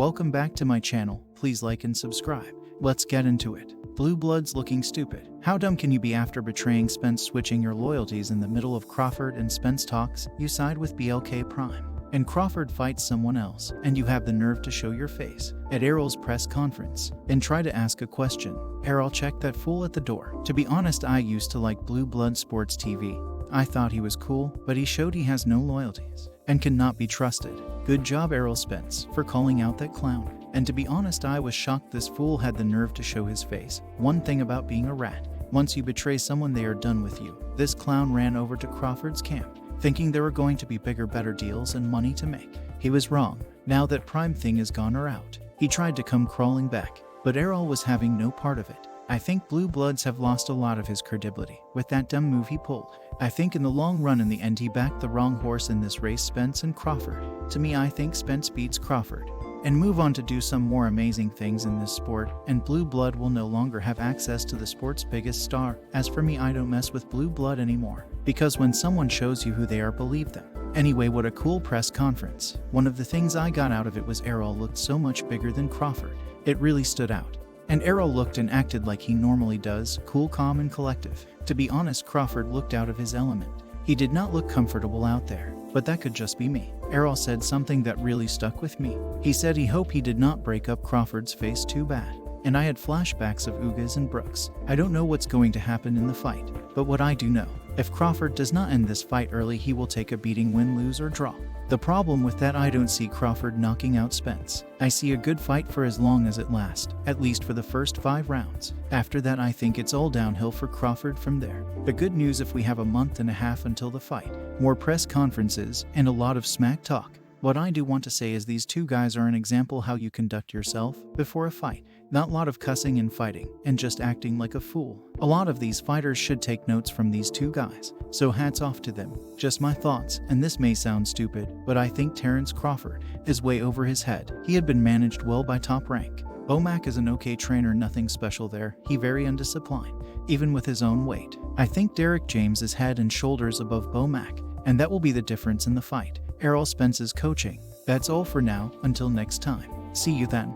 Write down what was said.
Welcome back to my channel. Please like and subscribe. Let's get into it. Blue Bloods looking stupid. How dumb can you be after betraying Spence? Switching your loyalties in the middle of Crawford and Spence talks, you side with BLK Prime. And Crawford fights someone else, and you have the nerve to show your face at Errol's press conference and try to ask a question. Errol, check that fool at the door. To be honest, I used to like Blue Blood Sports TV. I thought he was cool, but he showed he has no loyalties and cannot be trusted. Good job, Errol Spence, for calling out that clown. And to be honest, I was shocked this fool had the nerve to show his face. One thing about being a rat, once you betray someone, they are done with you. This clown ran over to Crawford's camp, thinking there were going to be bigger, better deals and money to make. He was wrong. Now that Prime thing is gone or out, he tried to come crawling back, but Errol was having no part of it. I think Blue Bloods have lost a lot of his credibility with that dumb move he pulled. I think in the long run, in the end, he backed the wrong horse in this race, Spence and Crawford. To me, I think Spence beats Crawford and move on to do some more amazing things in this sport, and Blue Blood will no longer have access to the sport's biggest star. As for me, I don't mess with Blue Blood anymore, because when someone shows you who they are, believe them. Anyway, what a cool press conference. One of the things I got out of it was Errol looked so much bigger than Crawford. It really stood out. And Errol looked and acted like he normally does, cool, calm, and collective. To be honest, Crawford looked out of his element. He did not look comfortable out there, but that could just be me. Errol said something that really stuck with me. He said he hoped he did not break up Crawford's face too bad. And I had flashbacks of Ugas and Brooks. I don't know what's going to happen in the fight, but what I do know, if Crawford does not end this fight early, he will take a beating, win, lose, or draw. The problem with that, I don't see Crawford knocking out Spence. I see a good fight for as long as it lasts, at least for the first 5 rounds. After that, I think it's all downhill for Crawford from there. The good news, if we have a month and a half until the fight, more press conferences, and a lot of smack talk. What I do want to say is these two guys are an example how you conduct yourself before a fight. Not a lot of cussing and fighting, and just acting like a fool. A lot of these fighters should take notes from these two guys, so hats off to them. Just my thoughts, and this may sound stupid, but I think Terrence Crawford is way over his head. He had been managed well by Top Rank. Bomac is an okay trainer, nothing special there. He very undisciplined, even with his own weight. I think Derek James is head and shoulders above Bomac, and that will be the difference in the fight. Errol Spence's coaching. That's all for now, until next time. See you then.